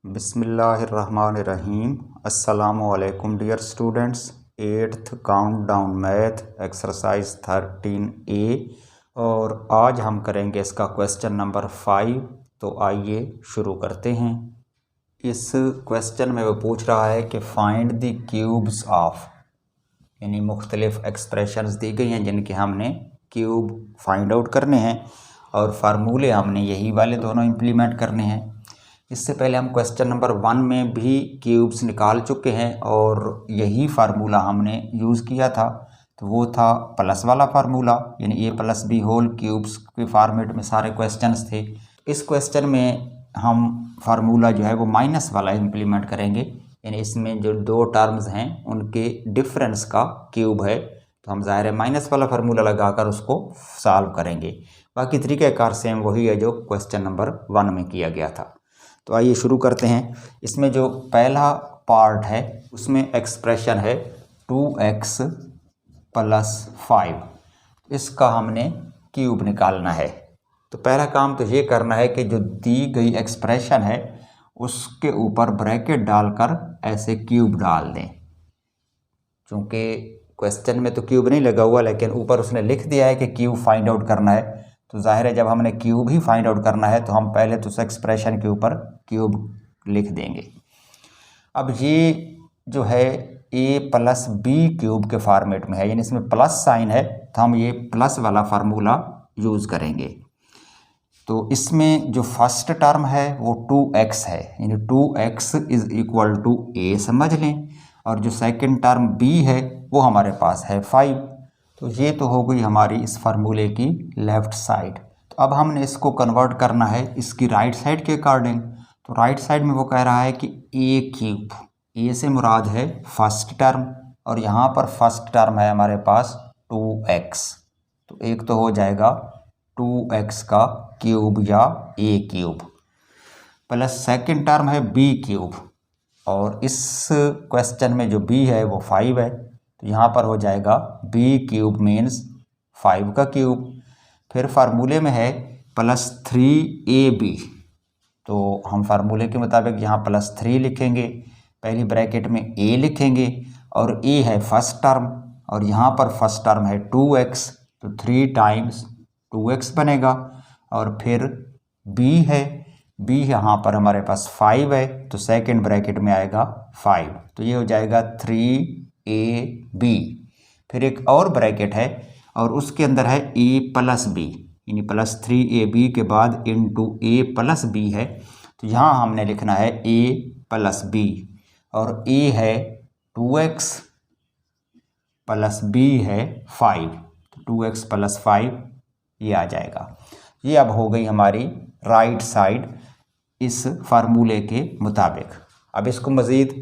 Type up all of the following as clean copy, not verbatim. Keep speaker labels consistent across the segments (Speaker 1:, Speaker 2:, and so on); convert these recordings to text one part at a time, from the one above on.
Speaker 1: बिस्मिल्लाहिर्रहमानिर्रहीम। अस्सलामुअलैकुम dear students. 8th countdown math exercise 13A और आज हम करेंगे इसका क्वेश्चन नंबर 5। तो आइए शुरू करते हैं। इस क्वेश्चन में वो पूछ रहा है कि फाइंड द क्यूब्स ऑफ, यानी मुख्तलिफ एक्सप्रेशंस दी गई हैं जिनके हमने क्यूब फाइंड आउट करने हैं और फार्मूले हमने यही वाले दोनों इम्प्लीमेंट करने हैं। इससे पहले हम क्वेश्चन नंबर 1 में भी क्यूब्स निकाल चुके हैं और यही फार्मूला हमने यूज़ किया था। तो वो था प्लस वाला फार्मूला, यानी a+b होल क्यूब्स के फॉर्मेट में सारे क्वेश्चंस थे। इस क्वेश्चन में हम फार्मूला जो है वो माइनस वाला इम्प्लीमेंट करेंगे, यानी इसमें जो दो टर्म्स हैं उनके डिफरेंस का क्यूब है, तो हम ज़ाहिर है माइनस वाला फार्मूला लगाकर उसको सॉल्व करेंगे। बाकी तरीक़ाकार सेम वही है जो क्वेश्चन नंबर 1 में किया गया था। तो आइए शुरू करते हैं। इसमें जो पहला पार्ट है उसमें एक्सप्रेशन है 2x + 5, इसका हमने क्यूब निकालना है। तो पहला काम तो ये करना है कि जो दी गई एक्सप्रेशन है उसके ऊपर ब्रैकेट डालकर ऐसे क्यूब डाल दें। चूँकि क्वेश्चन में तो क्यूब नहीं लगा हुआ, लेकिन ऊपर उसने लिख दिया है कि क्यूब फाइंड आउट करना है, तो जाहिर है जब हमने क्यूब ही फाइंड आउट करना है तो हम पहले तो उस एक्सप्रेशन के ऊपर क्यूब लिख देंगे। अब ये जो है a+b क्यूब के फॉर्मेट में है, यानी इसमें प्लस साइन है, तो हम ये प्लस वाला फार्मूला यूज़ करेंगे। तो इसमें जो फर्स्ट टर्म है वो 2x है, यानी 2x = a समझ लें, और जो सेकंड टर्म b है वो हमारे पास है 5। तो ये तो हो गई हमारी इस फार्मूले की लेफ़्ट साइड। तो अब हमने इसको कन्वर्ट करना है इसकी राइट साइड के अकॉर्डिंग। तो राइट साइड में वो कह रहा है कि a³ a से मुराद है फर्स्ट टर्म, और यहाँ पर फर्स्ट टर्म है हमारे पास 2x। तो एक तो हो जाएगा 2x का क्यूब या a³ प्लस सेकंड टर्म है b³, और इस क्वेश्चन में जो b है वो 5 है, तो यहाँ पर हो जाएगा b³ मीन्स 5 का क्यूब। फिर फार्मूले में है +3ab, तो हम फार्मूले के मुताबिक यहाँ +3 लिखेंगे, पहली ब्रैकेट में a लिखेंगे, और a है फर्स्ट टर्म और यहाँ पर फर्स्ट टर्म है 2x, तो 3 टाइम्स 2x बनेगा। और फिर b है, b यहाँ पर हमारे पास 5 है, तो सेकंड ब्रैकेट में आएगा 5, तो ये हो जाएगा 3ab। फिर एक और ब्रैकेट है और उसके अंदर है a+b, यानी +3ab के बाद इंटू a+b है, तो यहाँ हमने लिखना है a+b, और a है 2x प्लस b है 5, तो 2x + 5 ये आ जाएगा। ये अब हो गई हमारी राइट साइड इस फार्मूले के मुताबिक। अब इसको मज़ीद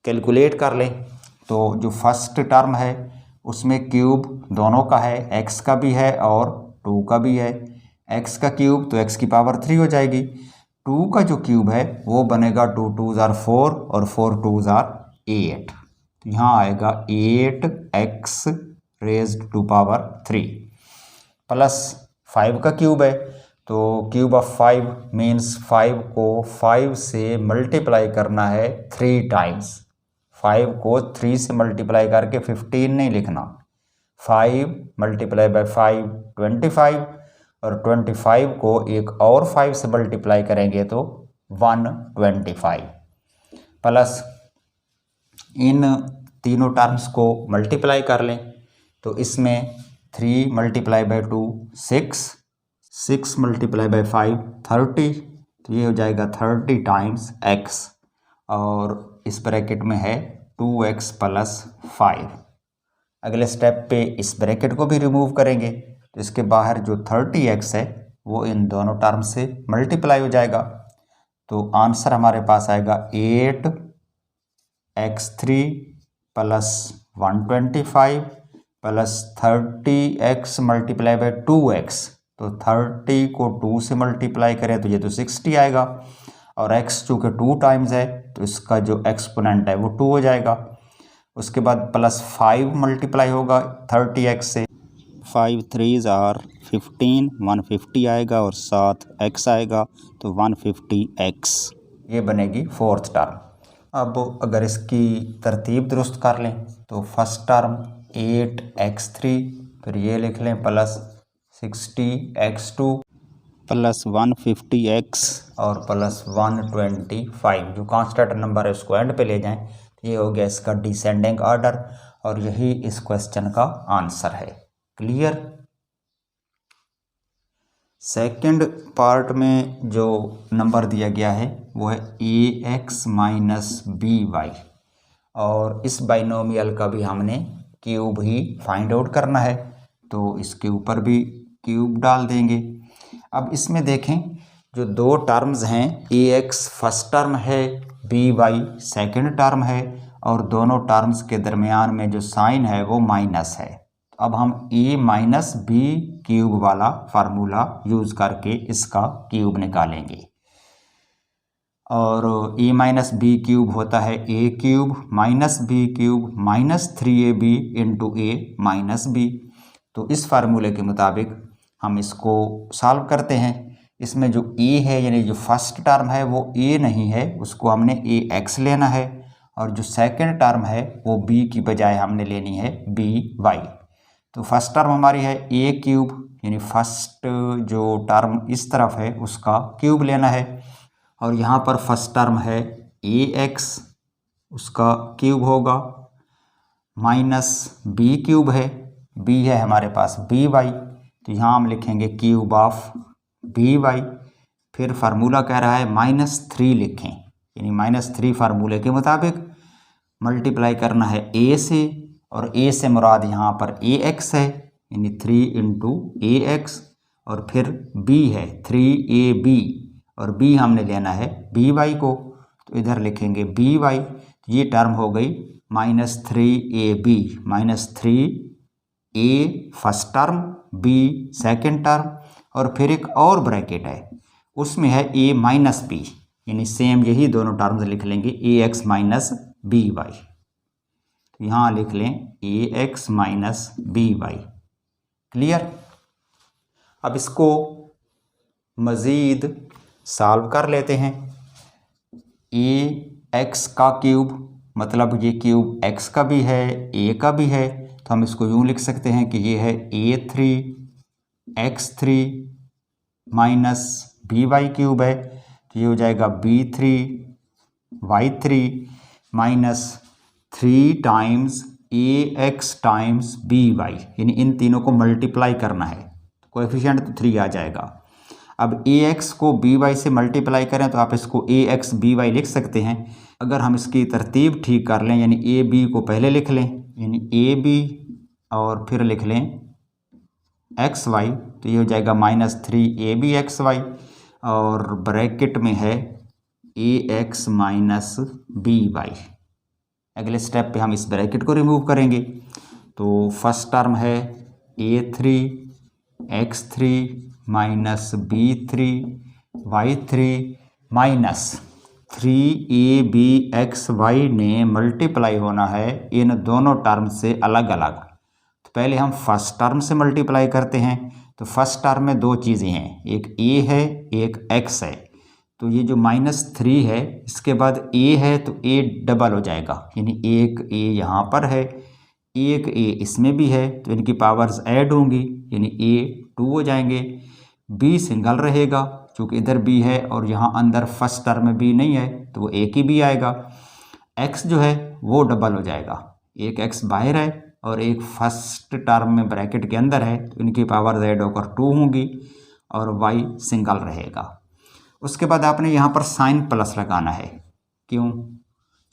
Speaker 1: कैलकुलेट कर लें। तो जो फर्स्ट टर्म है उसमें क्यूब दोनों का है, x का भी है और 2 का भी है। x का क्यूब तो x की पावर 3 हो जाएगी। 2 का जो क्यूब है वो बनेगा 2 2 = 4 और 4 2 = 8, तो यहाँ आएगा 8x⁻³ प्लस 5 का क्यूब है, तो क्यूब ऑफ 5 मीन्स 5 को 5 से मल्टीप्लाई करना है 3 टाइम्स। 5 को 3 से मल्टीप्लाई करके 15 नहीं लिखना, 5 × 5 25, और 25 को एक और 5 से मल्टीप्लाई करेंगे तो 125, प्लस इन तीनों टर्म्स को मल्टीप्लाई कर लें। तो इसमें 3 × 2 6, 6 × 5 30, तो ये हो जाएगा 30 टाइम्स x, और इस ब्रैकेट में है 2x + 5। अगले स्टेप पे इस ब्रैकेट को भी रिमूव करेंगे, तो इसके बाहर जो 30x है वो इन दोनों टर्म से मल्टीप्लाई हो जाएगा। तो आंसर हमारे पास आएगा 8x³ + 125 प्लस 30x × 2x, तो 30 को 2 से मल्टीप्लाई करें तो ये तो 60 आएगा, और x चूँकि 2 टाइम्स है तो इसका जो एक्सपोनेंट है वो 2 हो जाएगा। उसके बाद +5 मल्टीप्लाई होगा 30x से, 5 3s = 15, 150 आएगा और साथ x आएगा, तो 150x। ये बनेगी फोर्थ टर्म। अब अगर इसकी तरतीब दुरुस्त कर लें तो फर्स्ट टर्म 8x3, फिर ये लिख लें प्लस 60x2 प्लस 150x और प्लस 125। जो कांस्टेंट नंबर है उसको एंड पे ले जाएं। ये हो गया इसका डिसेंडिंग ऑर्डर और यही इस क्वेश्चन का आंसर है। क्लियर। सेकंड पार्ट में जो नंबर दिया गया है वो है ax माइनस by और इस बाइनोमियल का भी हमने क्यूब ही फाइंड आउट करना है, तो इसके ऊपर भी क्यूब डाल देंगे। अब इसमें देखें जो दो टर्म्स हैं, ax फर्स्ट टर्म है, by सेकंड टर्म है और दोनों टर्म्स के दरमियान में जो साइन है वो माइनस है। अब हम a माइनस बी क्यूब वाला फार्मूला यूज़ करके इसका क्यूब निकालेंगे और a माइनस बी क्यूब होता है a cube minus B cube minus 3ab into a minus B. तो इस फार्मूले के मुताबिक हम इसको सॉल्व करते हैं। इसमें जो a है यानी जो फर्स्ट टर्म है वो a नहीं है, उसको हमने ax लेना है और जो सेकंड टर्म है वो b की बजाय हमने लेनी है by। तो फर्स्ट टर्म हमारी है a क्यूब यानी फर्स्ट जो टर्म इस तरफ है उसका क्यूब लेना है और यहाँ पर फर्स्ट टर्म है ax, उसका क्यूब होगा, माइनस b क्यूब है, b है हमारे पास by, तो यहाँ हम लिखेंगे क्यूब ऑफ by। फिर फार्मूला कह रहा है -3 लिखें, यानी -3 फार्मूले के मुताबिक मल्टीप्लाई करना है a से और a से मुराद यहाँ पर ax है यानी 3 इंटू ax और फिर b है 3ab और b हमने लेना है by को, तो इधर लिखेंगे by। तो ये टर्म हो गई -3ab, -3a first term, b second term और फिर एक और ब्रैकेट है उसमें है a माइनस b, यानी सेम यही दोनों टर्म्स लिख लेंगे ax माइनस by। तो यहाँ लिख लें ax माइनस by। क्लियर। अब इसको मज़ीद सॉल्व कर लेते हैं। ax का क्यूब मतलब ये क्यूब x का भी है a का भी है, तो हम इसको यूँ लिख सकते हैं कि ये है a3 x3 minus by cube है, तो ये हो जाएगा b3 y3 minus 3 times ax times by, यानी इन तीनों को मल्टीप्लाई करना है, कोएफिशिएंट तो 3 आ जाएगा। अब ax को by से मल्टीप्लाई करें तो आप इसको ax by लिख सकते हैं। अगर हम इसकी तरतीब ठीक कर लें यानी ab को पहले लिख लें यानी ab और फिर लिख लें xy, तो ये हो जाएगा -3ab xy और ब्रैकेट में है ax माइनस by। अगले स्टेप पे हम इस ब्रैकेट को रिमूव करेंगे, तो फर्स्ट टर्म है a3 x3 minus b3 y3 minus 3ab xy ने मल्टीप्लाई होना है इन दोनों टर्म से अलग अलग। तो पहले हम फर्स्ट टर्म से मल्टीप्लाई करते हैं, तो फर्स्ट टर्म में दो चीज़ें हैं, एक a है एक x है, तो ये जो -3 है इसके बाद a है तो a डबल हो जाएगा, यानी एक a यहाँ पर है एक a इसमें भी है, तो इनकी पावर्स ऐड होंगी यानी a 2 हो जाएंगे। b सिंगल रहेगा क्योंकि इधर b है और यहाँ अंदर फर्स्ट टर्म में b नहीं है तो वो एक ही b आएगा। x जो है वो डबल हो जाएगा, एक x बाहर है और एक फर्स्ट टर्म में ब्रैकेट के अंदर है, तो इनकी पावर्स ऐड होकर 2 होंगी और y सिंगल रहेगा। उसके बाद आपने यहाँ पर साइन प्लस लगाना है, क्यों?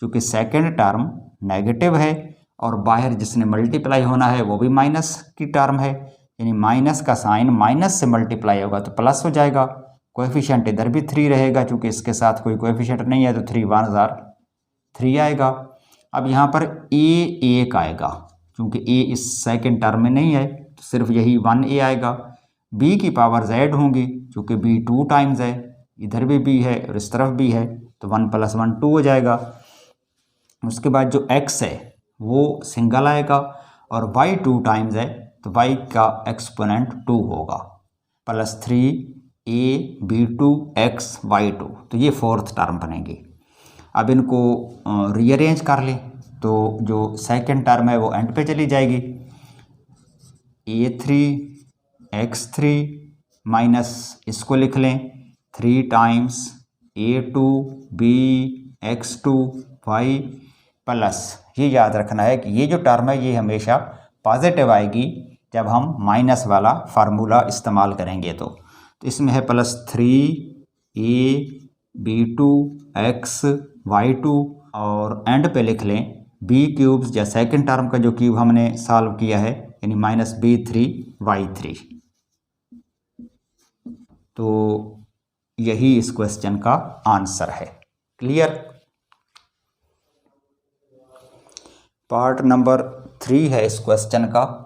Speaker 1: क्योंकि सेकंड टर्म नेगेटिव है और बाहर जिसने मल्टीप्लाई होना है वो भी माइनस की टर्म है, यानी माइनस का साइन माइनस से मल्टीप्लाई होगा तो प्लस हो जाएगा। कोएफिशिएंट इधर भी 3 रहेगा, क्योंकि इसके साथ कोई कोएफिशिएंट नहीं है तो 3 1 जार 3 आएगा। अब यहाँ पर a 1 आएगा, क्योंकि a इस सेकंड टर्म में नहीं है तो सिर्फ यही 1a आएगा। b की पावर्स ऐड होंगी क्योंकि b 2 टाइम्स है, इधर भी b है और इस तरफ भी है, तो 1 + 1 2 हो जाएगा। उसके बाद जो x है वो सिंगल आएगा और y 2 टाइम्स है तो y का एक्सपोनेंट 2 होगा, +3 AB2XY2, तो ये फोर्थ टर्म बनेगी। अब इनको रीअरेंज कर लें तो जो सेकंड टर्म है वो एंड पे चली जाएगी। A3X3 माइनस इसको लिख लें 3 टाइम्स A2BX2Y प्लस, ये याद रखना है कि ये जो टर्म है ये हमेशा पॉजिटिव आएगी जब हम माइनस वाला फार्मूला इस्तेमाल करेंगे। तो इसमें है प्लस 3AB2XY2 और एंड पे लिख लें बी क्यूब्स या सेकंड टर्म का जो क्यूब हमने सॉल्व किया है यानी माइनस B3Y3। तो यही इस क्वेश्चन का आंसर है। क्लियर। पार्ट नंबर 3 है इस क्वेश्चन का।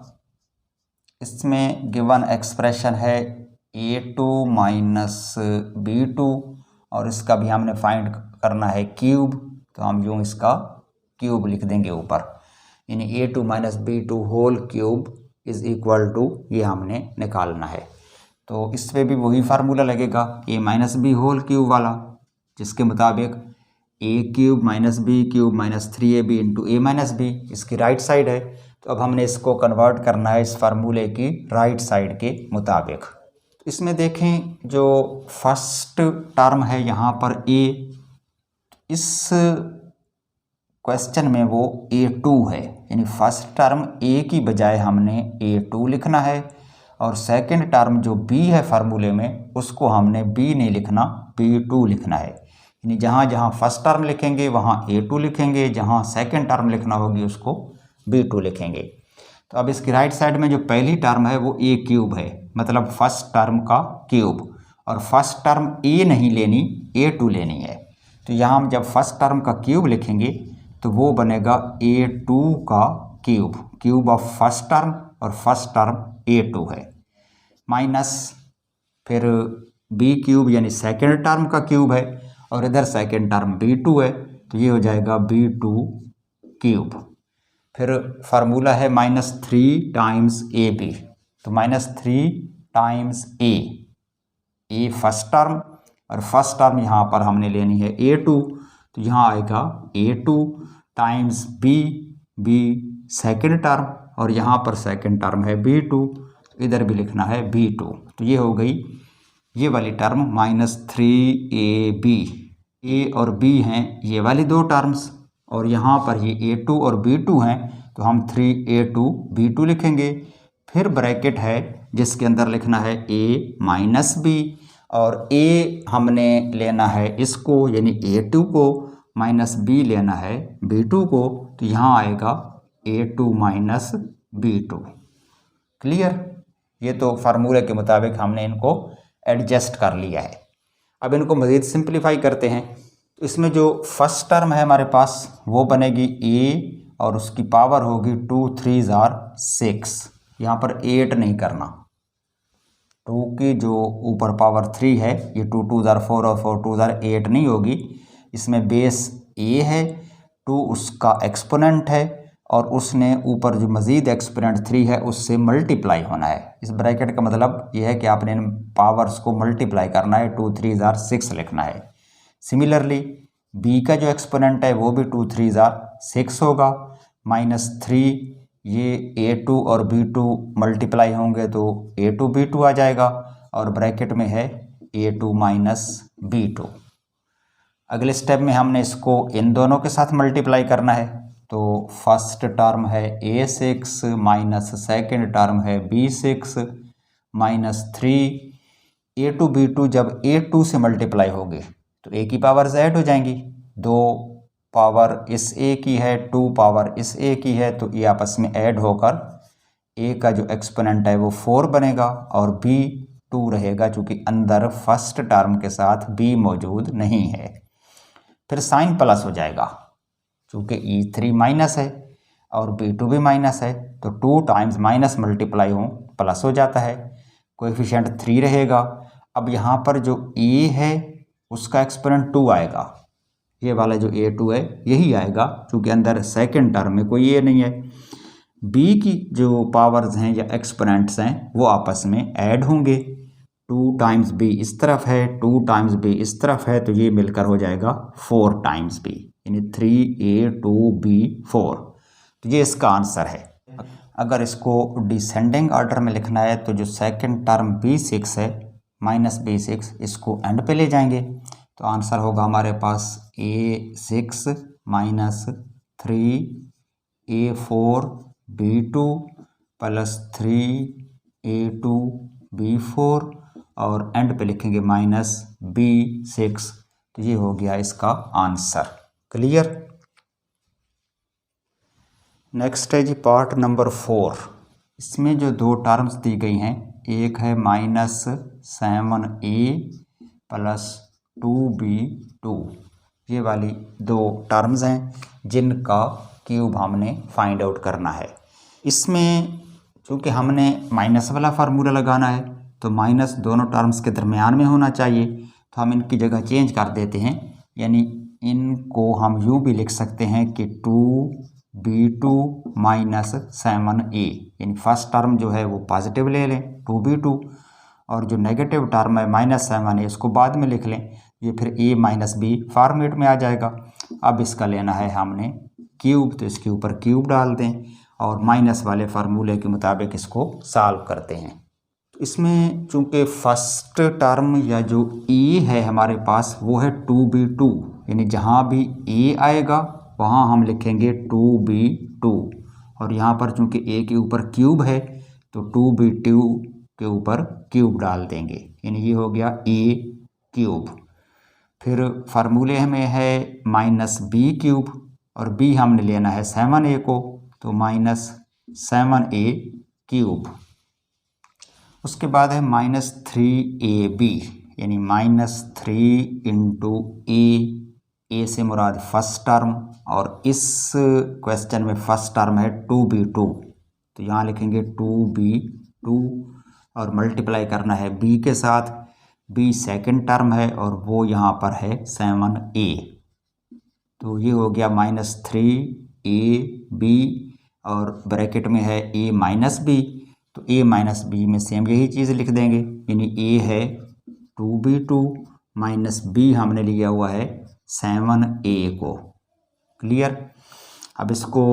Speaker 1: इसमें गिवन एक्सप्रेशन है A2 माइनस B2 और इसका भी हमने फाइंड करना है क्यूब, तो हम यूँ इसका क्यूब लिख देंगे ऊपर, यानी A2 minus B2 whole cube is equal to, ये हमने निकालना है। तो इस पर भी वही फार्मूला लगेगा A minus B whole cube वाला, जिसके मुताबिक A cube minus B cube minus 3AB into A minus B इसकी राइट साइड है। तो अब हमने इसको कन्वर्ट करना है इस फार्मूले की राइट साइड के मुताबिक। इसमें देखें जो फर्स्ट टर्म है यहाँ पर A, इस क्वेश्चन में वो A2 है, यानी फर्स्ट टर्म A की बजाय हमने A2 लिखना है और सेकंड टर्म जो B है फार्मूले में उसको हमने B नहीं लिखना, B2 लिखना है। यानी जहाँ जहाँ फर्स्ट टर्म लिखेंगे वहाँ A2 लिखेंगे, जहाँ सेकंड टर्म लिखना होगी उसको B2 लिखेंगे। तो अब इसकी राइट साइड में जो पहली टर्म है वो A क्यूब है, मतलब फर्स्ट टर्म का क्यूब, और फर्स्ट टर्म A नहीं लेनी, A2 लेनी है। तो यहाँ हम जब फर्स्ट टर्म का क्यूब लिखेंगे तो वो बनेगा A2 का cube, cube of first term, और फर्स्ट टर्म A2 है, माइनस फिर B क्यूब यानी सेकंड टर्म का क्यूब है और इधर सेकंड टर्म B2 है, तो ये हो जाएगा B2 क्यूब। फिर फार्मूला है माइनस 3 टाइम्स AB, तो minus 3 times A first term और फर्स्ट टर्म यहाँ पर हमने लेनी है A2, तो यहाँ आएगा A2 times B second term और यहाँ पर सेकंड टर्म है B2, तो इधर भी लिखना है B2। तो ये हो गई ये वाली टर्म माइनस 3AB, A और B हैं ये वाली दो टर्म्स, और यहाँ पर ये A2 और B2 हैं, तो हम 3A2 B2 लिखेंगे। फिर ब्रैकेट है जिसके अंदर लिखना है A माइनस B, और A हमने लेना है इसको यानी A2 को, माइनस B लेना है B2 को, तो यहाँ आएगा A2 माइनस B2। क्लियर। ये तो फार्मूले के मुताबिक हमने इनको एडजस्ट कर लिया है। अब इनको मज़ीद सिंप्लीफाई करते हैं। तो इसमें जो फर्स्ट टर्म है हमारे पास वो बनेगी A और उसकी पावर होगी 2 3 6। यहाँ पर 8 नहीं करना, 2 की जो ऊपर पावर 3 है ये 2 2 4 और 4 2 8 नहीं होगी। इसमें बेस A है, 2 उसका एक्सपोनेंट है और उसने ऊपर जो मज़ीद एक्सपोनेंट 3 है उससे मल्टीप्लाई होना है। इस ब्रैकेट का मतलब ये है कि आपने इन पावर्स को मल्टीप्लाई करना है, 2 3 6 लिखना है। सिमिलरली B का जो एक्सपोनेंट है वो भी 2 3 6 होगा, माइनस 3, ये A2 और B2 मल्टीप्लाई होंगे तो A2 B2 आ जाएगा, और ब्रैकेट में है A2 माइनस B2। अगले स्टेप में हमने इसको इन दोनों के साथ मल्टीप्लाई करना है। तो फर्स्ट टर्म है A6 माइनस सेकेंड टर्म है B6 माइनस 3, A2 B2 जब A2 से मल्टीप्लाई होगी तो A की पावर्स ऐड हो जाएंगी, 2 पावर इस A की है, 2 पावर इस A की है, तो ये आपस में ऐड होकर A का जो एक्सपोनेंट है वो 4 बनेगा और B2 रहेगा, चूँकि अंदर फर्स्ट टर्म के साथ B मौजूद नहीं है। फिर साइन प्लस हो जाएगा, चूँकि E3 माइनस है और B2 भी माइनस है, तो 2 टाइम्स माइनस मल्टीप्लाई हो प्लस हो जाता है, कोएफिशिएंट 3 रहेगा। अब यहाँ पर जो A है उसका एक्सपोनेंट 2 आएगा, ये वाला जो A2 है यही आएगा, क्योंकि अंदर सेकंड टर्म में कोई A नहीं है। B की जो पावर्स हैं या एक्सपोनेंट्स हैं वो आपस में ऐड होंगे, 2 टाइम्स बी इस तरफ है, 2 टाइम्स बी इस तरफ है, तो ये मिलकर हो जाएगा 4 टाइम्स बी, यानी 3a2b4। तो ये इसका आंसर है। अगर इसको डिसेंडिंग ऑर्डर में लिखना है तो जो सेकंड टर्म b6 है -b6 इसको एंड पे ले जाएंगे, तो आंसर होगा हमारे पास a6 minus 3a4b2 plus 3a2b4 और एंड पे लिखेंगे -b6। तो ये हो गया इसका आंसर। क्लियर। नेक्स्ट है जी पार्ट नंबर 4। इसमें जो दो टर्म्स दी गई हैं, एक है -7a प्लस 2b2, ये वाली दो टर्म्स हैं जिनका क्यूब हमने फाइंड आउट करना है। इसमें चूँकि हमने माइनस वाला फार्मूला लगाना है तो माइनस दोनों टर्म्स के दरमियान में होना चाहिए, तो हम इनकी जगह चेंज कर देते हैं, यानी इनको हम यूँ भी लिख सकते हैं कि 2b2 माइनस 7a, यानी फर्स्ट टर्म जो है वो पॉजिटिव ले लें 2b2, और जो नेगेटिव टर्म है -7a इसको बाद में लिख लें, ये फिर a माइनस b फॉर्मेट में आ जाएगा। अब इसका लेना है हमने क्यूब, तो इसके ऊपर क्यूब डाल दें और माइनस वाले फार्मूले के मुताबिक इसको सॉल्व करते हैं। इसमें चूँकि फर्स्ट टर्म या जो ए है हमारे पास वो है 2b2, यानी जहाँ भी ए आएगा वहाँ हम लिखेंगे 2b2, और यहाँ पर चूँकि ए के ऊपर क्यूब है तो 2b2 के ऊपर क्यूब डाल देंगे, यानी ये हो गया ए क्यूब। फिर फार्मूले में है -b³ और b हमने लेना है 7a को, तो -7a³। उसके बाद है -3ab, यानी -3 इंटू ए से मुराद फर्स्ट टर्म, और इस क्वेश्चन में फर्स्ट टर्म है 2b2, तो यहाँ लिखेंगे 2b2 और मल्टीप्लाई करना है b के साथ, b सेकंड टर्म है और वो यहाँ पर है 7a, तो ये हो गया -3ab और ब्रैकेट में है a माइनस b, तो a माइनस b में सेम यही चीज़ लिख देंगे, यानी a है 2b2 माइनस b हमने लिया हुआ है 7a को। क्लियर। अब इसको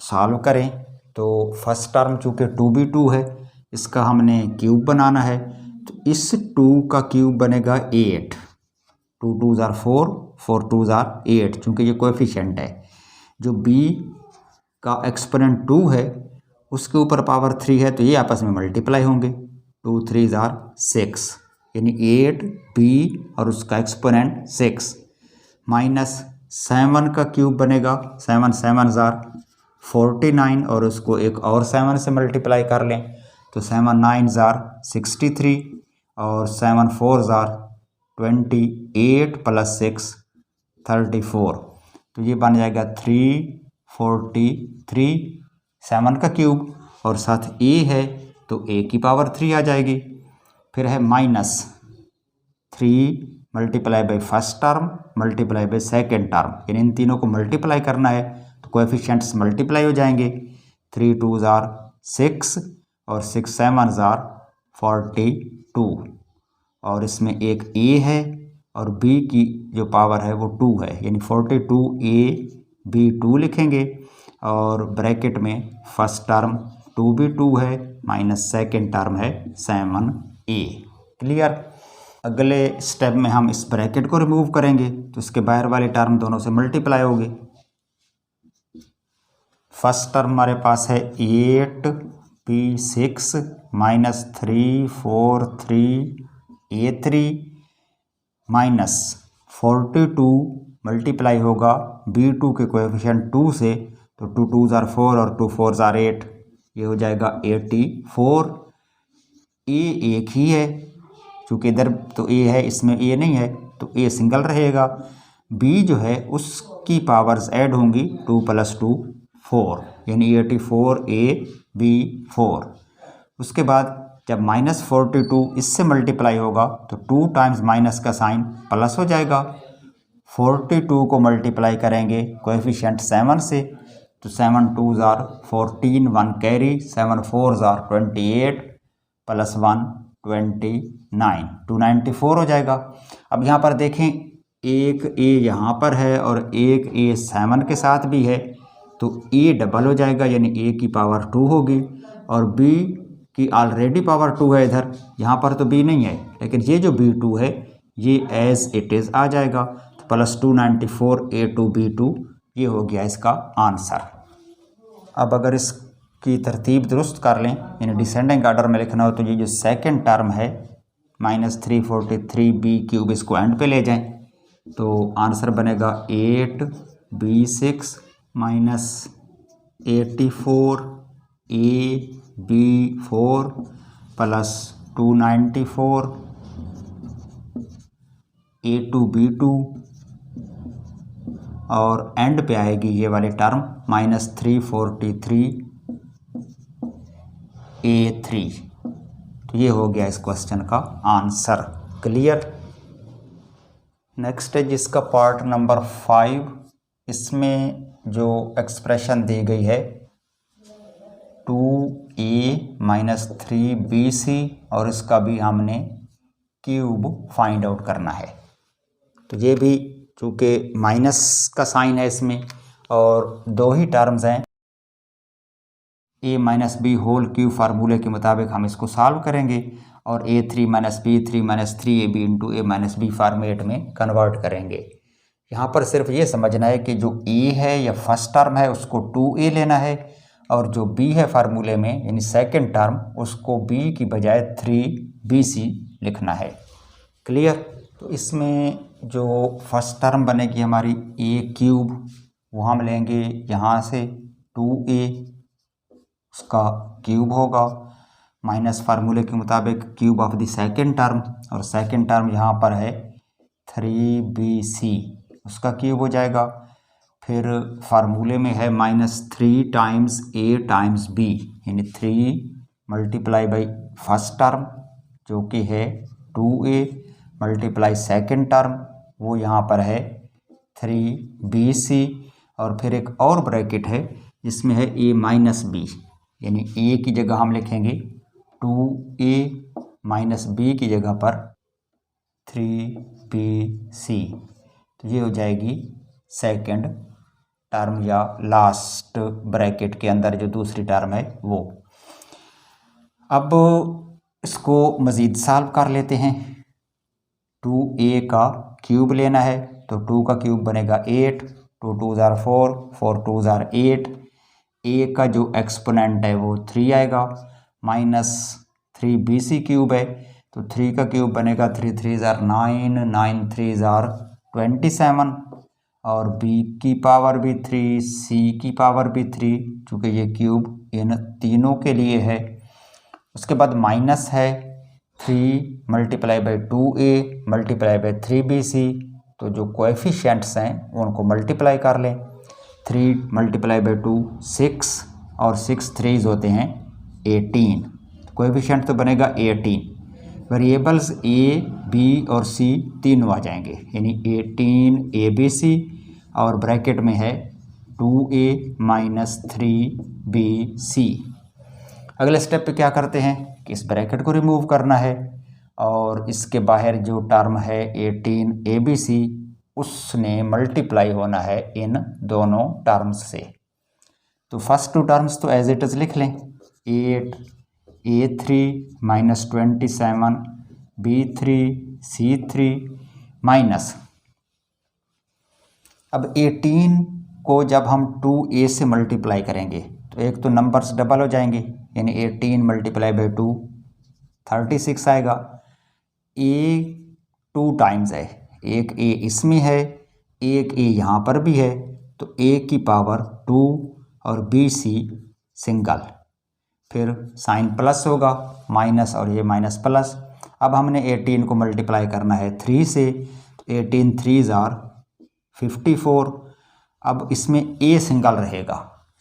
Speaker 1: सॉल्व करें तो फर्स्ट टर्म चूँकि 2b2 है इसका हमने क्यूब बनाना है, तो इस 2 का क्यूब बनेगा 8, 2 2 ज़ार 4, 4 2 ज़ार 8, चूँकि ये कोएफिशिएंट है। जो b का एक्सपोनेंट 2 है उसके ऊपर पावर 3 है, तो ये आपस में मल्टीप्लाई होंगे, 2 3 ज़ार 6, यानी 8b और उसका एक्सपोनेंट 6 माइनस 7 का क्यूब बनेगा, 7 7 ज़ार 49 और उसको एक और 7 से मल्टीप्लाई कर लें तो 7 9 ज़ार 63 और 7 4 ज़ार 28 प्लस 6 34, तो ये बन जाएगा 343, 7 का क्यूब और साथ a है तो a की पावर 3 आ जाएगी। फिर है -3 multiply by first term multiply by second term, यानी इन तीनों को मल्टीप्लाई करना है तो कोएफिशिएंट्स मल्टीप्लाई हो जाएंगे, 3 2 ज़ार 6 और 6 7 ज़ार 42, और इसमें एक a है और b की जो पावर है वो 2 है, यानी 42ab2 लिखेंगे, और ब्रैकेट में फर्स्ट टर्म 2b2 है माइनस सेकेंड टर्म है 7a। क्लियर। अगले स्टेप में हम इस ब्रैकेट को रिमूव करेंगे तो इसके बाहर वाले टर्म दोनों से मल्टीप्लाई होंगे। फर्स्ट टर्म हमारे पास है 8b6 minus 343a3 minus 42 multiply होगा b2 के कोएफिशिएंट 2 से, तो 2 2 ज़ार 4 और 2 4 ज़ार 8, ये हो जाएगा 84। a एक ही है क्योंकि इधर तो a है इसमें a नहीं है तो a सिंगल रहेगा, b जो है उसकी पावर्स ऐड होंगी 2 + 2 4, यानी 84ab4। उसके बाद जब -42 इससे मल्टीप्लाई होगा तो 2 टाइम्स माइनस का साइन प्लस हो जाएगा, 42 को मल्टीप्लाई करेंगे कोएफिशिएंट 7 से तो 7 2 ज़ार 14, 1 कैरी, 7 4 ज़ार 28 प्लस 1 29, 294 हो जाएगा। अब यहाँ पर देखें एक ए यहाँ पर है और एक ए 7 के साथ भी है, तो ए डबल हो जाएगा यानी ए की पावर 2 होगी और बी की ऑलरेडी पावर 2 है इधर, यहाँ पर तो बी नहीं है, लेकिन ये जो B2 है ये एज इट इज़ आ जाएगा। तो प्लस 294 A2 B2 ये हो गया इसका आंसर। अब अगर इसकी तरतीब दुरुस्त कर लें यानी डिसेंडिंग ऑर्डर में लिखना हो तो ये जो सेकंड टर्म है -343B3, इसको एंड पे ले जाएं तो आंसर बनेगा 8B6 -84 AB4 plus 294 A2 B2 और एंड पे आएगी ये वाली टर्म -343 A3। तो ये हो गया इस क्वेश्चन का आंसर। क्लियर। नेक्स्ट है जिसका पार्ट नंबर 5, इसमें जो एक्सप्रेशन दी गई है 2A - 3BC और इसका भी हमने क्यूब फाइंड आउट करना है। तो ये भी चूँकि माइनस का साइन है इसमें और दो ही टर्म्स हैं, A - B होल क्यूब फार्मूले के मुताबिक हम इसको सॉल्व करेंगे और A3 - B3 - 3AB into A - B format में कन्वर्ट करेंगे। यहाँ पर सिर्फ ये समझना है कि जो A है या फर्स्ट टर्म है उसको 2A लेना है और जो B है फार्मूले में यानी सेकंड टर्म उसको B की बजाय 3BC लिखना है। क्लियर। तो इसमें जो फर्स्ट टर्म बनेगी हमारी A क्यूब वो हम लेंगे यहाँ से 2A, उसका क्यूब होगा माइनस फार्मूले के मुताबिक cube of the second term और सेकंड टर्म यहाँ पर है 3BC, उसका क्यूब हो जाएगा। फिर फार्मूले में है -3 टाइम्स A टाइम्स B यानी 3 मल्टीप्लाई बाई फर्स्ट टर्म जो कि है 2A मल्टीप्लाई सेकंड टर्म वो यहाँ पर है 3BC और फिर एक और ब्रैकेट है जिसमें है A - B यानी A की जगह हम लिखेंगे 2A माइनस B की जगह पर 3BC। तो ये हो जाएगी सेकंड टर्म या लास्ट ब्रैकेट के अंदर जो दूसरी टर्म है वो। अब इसको मज़ीद सॉल्व कर लेते हैं। 2A का क्यूब लेना है तो 2 का क्यूब बनेगा 8, 2 2 ज़ार 4, 4 2 ज़ार 8। A का जो एक्सपोनेंट है वो 3 आएगा माइनस 3BC क्यूब है तो 3 का क्यूब बनेगा 3 3 ज़ार 9, 9 3 ज़ार 27 और B की पावर भी 3, C की पावर भी 3 चूँकि ये क्यूब इन तीनों के लिए है। उसके बाद माइनस है 3 multiply by 2A multiply by 3BC, तो जो कोएफिशिएंट्स हैं उनको मल्टीप्लाई कर लें। 3 मल्टीप्लाई बाई 2 6 और 6 3 होते हैं 18, कोएफिशिएंट तो बनेगा 18। वेरिएबल्स A, B और C तीनों आ जाएंगे यानी 18 ABC और ब्रैकेट में है 2A माइनस 3BC। अगले स्टेप पे क्या करते हैं कि इस ब्रैकेट को रिमूव करना है और इसके बाहर जो टर्म है 18 ABC उसने मल्टीप्लाई होना है इन दोनों टर्म्स से। तो फर्स्ट टू टर्म्स तो एज इट इज़ लिख लें, 8 A3 minus 27 B3 C3 minus, अब 18 को जब हम 2A से मल्टीप्लाई करेंगे तो एक तो नंबर्स डबल हो जाएंगे यानी 18 मल्टीप्लाई बाई 2 36 आएगा। A 2 टाइम्स है, एक A इसमें है एक A यहाँ पर भी है तो A की पावर 2 और BC सिंगल, फिर साइन प्लस होगा माइनस और ये माइनस प्लस। अब हमने 18 को मल्टीप्लाई करना है 3 से तो 18 3 ज़ार 54। अब इसमें A सिंगल रहेगा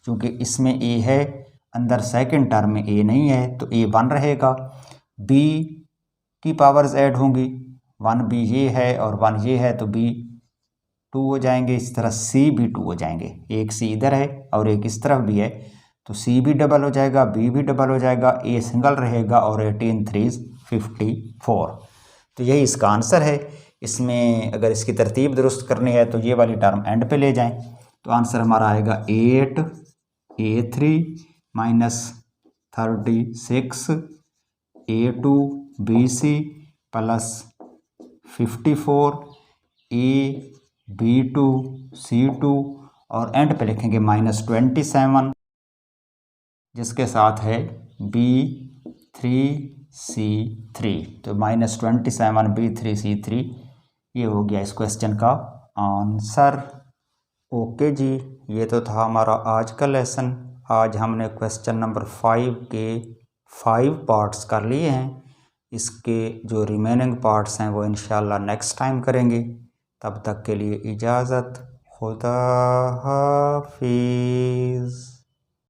Speaker 1: क्योंकि इसमें A है, अंदर सेकंड टर्म में A नहीं है तो A 1 रहेगा। B की पावर्स ऐड होंगी, 1B ये है और 1 ये है तो B 2 हो जाएंगे। इस तरह C भी 2 हो जाएंगे, एक C इधर है और एक इस तरफ भी है तो C भी डबल हो जाएगा, B भी डबल हो जाएगा, A सिंगल रहेगा और 18 3 54। तो यही इसका आंसर है। इसमें अगर इसकी तरतीब दुरुस्त करनी है तो ये वाली टर्म एंड पे ले जाएं, तो आंसर हमारा आएगा 8a3 minus 36 a2 bc plus 54 a b2 c2 और एंड पे लिखेंगे -27 जिसके साथ है b3c3। तो -27 b3c3 ये हो गया इस क्वेश्चन का आंसर। ओके जी, ये तो था हमारा आज का लेसन। आज हमने क्वेश्चन नंबर 5 के 5 पार्ट्स कर लिए हैं। इसके जो रिमेनिंग पार्ट्स हैं वो इंशाल्लाह नेक्स्ट टाइम करेंगे। तब तक के लिए इजाज़त। खुदा हाफिज़।